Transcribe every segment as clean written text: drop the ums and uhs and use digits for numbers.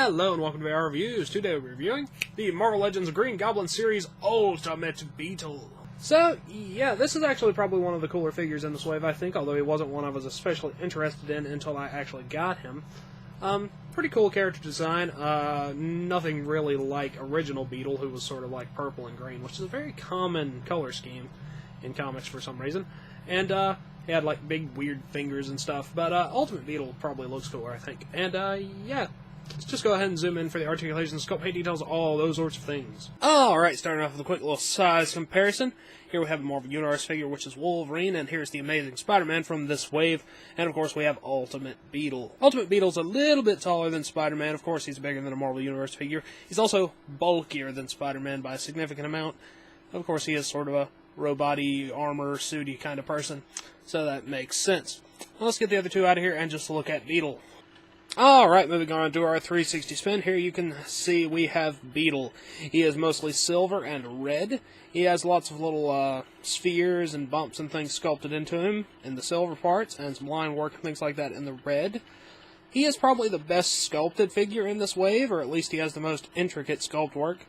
Hello and welcome to our reviews. Today we're reviewing the Marvel Legends Green Goblin series Ultimate Beetle. So, yeah, this is actually probably one of the cooler figures in this wave, I think, although he wasn't one I was especially interested in until I actually got him. Pretty cool character design. Nothing really like original Beetle, who was sort of like purple and green, which is a very common color scheme in comics for some reason. And, he had like big weird fingers and stuff, but Ultimate Beetle probably looks cooler, I think. And yeah, let's just go ahead and zoom in for the articulation, sculpt, height details, all those sorts of things. Alright, starting off with a quick little size comparison. Here we have a Marvel Universe figure, which is Wolverine, and here's the Amazing Spider-Man from this wave, and of course we have Ultimate Beetle. Ultimate Beetle's a little bit taller than Spider-Man. Of course he's bigger than a Marvel Universe figure. He's also bulkier than Spider-Man by a significant amount. Of course he is sort of a robot-y, armor, suity kind of person, so that makes sense. Well, let's get the other two out of here and just look at Beetle. Alright, moving on to our 360 spin. Here you can see we have Beetle. He is mostly silver and red. He has lots of little spheres and bumps and things sculpted into him in the silver parts, and some line work and things like that in the red. He is probably the best sculpted figure in this wave, or at least he has the most intricate sculpt work.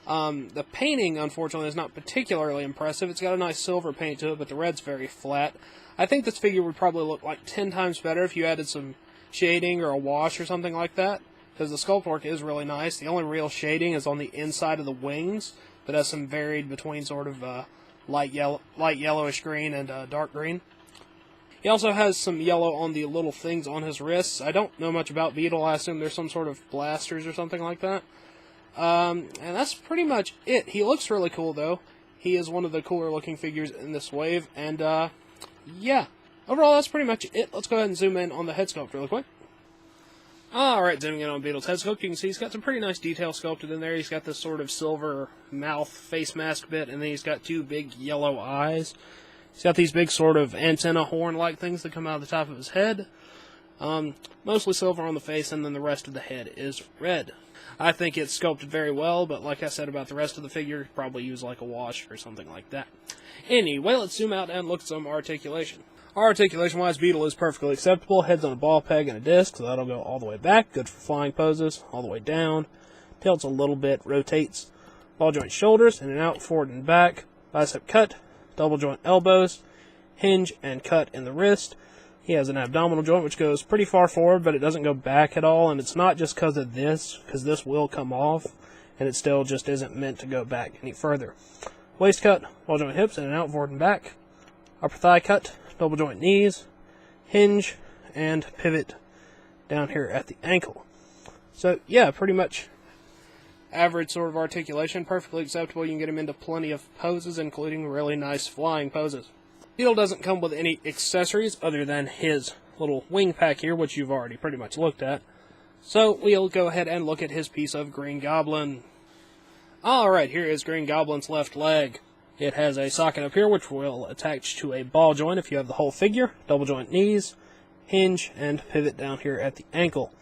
The painting, unfortunately, is not particularly impressive. It's got a nice silver paint to it, but the red's very flat. I think this figure would probably look like 10 times better if you added some shading or a wash or something like that, because the sculpt work is really nice. The only real shading is on the inside of the wings, but has some varied between sort of light yellowish green and dark green. He also has some yellow on the little things on his wrists. I don't know much about Beetle. I assume there's some sort of blasters or something like that. And that's pretty much it. He looks really cool, though. He is one of the cooler looking figures in this wave, and yeah. Overall, that's pretty much it. Let's go ahead and zoom in on the head sculpt really quick. Alright, zooming in on Beetle's head sculpt, you can see he's got some pretty nice detail sculpted in there. He's got this sort of silver mouth face mask bit, and then he's got two big yellow eyes. He's got these big sort of antenna horn-like things that come out of the top of his head. Mostly silver on the face, and then the rest of the head is red. I think it's sculpted very well, but like I said about the rest of the figure, probably use like a wash or something like that. Anyway, let's zoom out and look at some articulation. Articulation-wise, Beetle is perfectly acceptable. Head's on a ball peg and a disc, so that'll go all the way back. Good for flying poses. All the way down. Tilts a little bit, rotates. Ball joint shoulders, in and out, forward and back. Bicep cut. Double joint elbows. Hinge and cut in the wrist. He has an abdominal joint which goes pretty far forward, but it doesn't go back at all, and it's not just because of this, because this will come off, and it still just isn't meant to go back any further. Waist cut, ball joint hips, in and out, forward and back. Upper thigh cut, double joint knees, hinge, and pivot down here at the ankle. So, yeah, pretty much average sort of articulation, perfectly acceptable. You can get him into plenty of poses, including really nice flying poses. Beetle doesn't come with any accessories other than his little wing pack here, which you've already pretty much looked at. So we'll go ahead and look at his piece of Green Goblin. Alright, here is Green Goblin's left leg. It has a socket up here which will attach to a ball joint if you have the whole figure, double joint knees, hinge, and pivot down here at the ankle.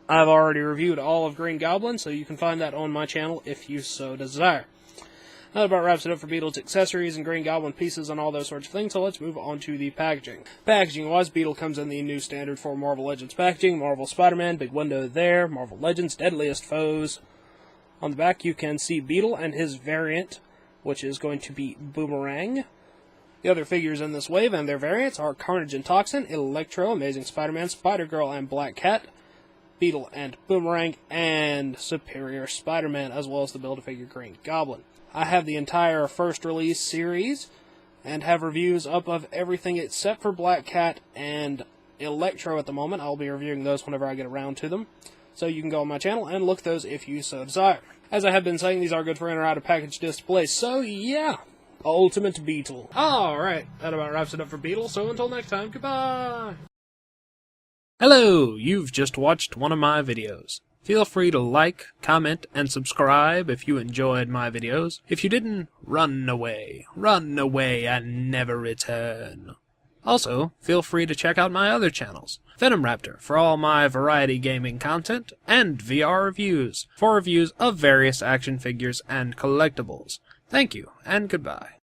I've already reviewed all of Green Goblin, so you can find that on my channel if you so desire. That about wraps it up for Beetle's accessories and Green Goblin pieces and all those sorts of things, so let's move on to the packaging. Packaging-wise, Beetle comes in the new standard for Marvel Legends packaging. Marvel Spider-Man, big window there. Marvel Legends, Deadliest Foes. On the back, you can see Beetle and his variant, which is going to be Boomerang. The other figures in this wave and their variants are Carnage and Toxin, Electro, Amazing Spider-Man, Spider-Girl, and Black Cat, Beetle and Boomerang, and Superior Spider-Man, as well as the Build-A-Figure Green Goblin. I have the entire first release series, and have reviews up of everything except for Black Cat and Electro at the moment. I'll be reviewing those whenever I get around to them. So you can go on my channel and look those if you so desire. As I have been saying, these are good for in or out of package display. So yeah, Ultimate Beetle. Alright, that about wraps it up for Beetle, so until next time, goodbye! Hello, you've just watched one of my videos. Feel free to like, comment, and subscribe if you enjoyed my videos. If you didn't, run away and never return. Also, feel free to check out my other channels, Venom Raptor for all my variety gaming content, and VR Reviews for reviews of various action figures and collectibles. Thank you, and goodbye.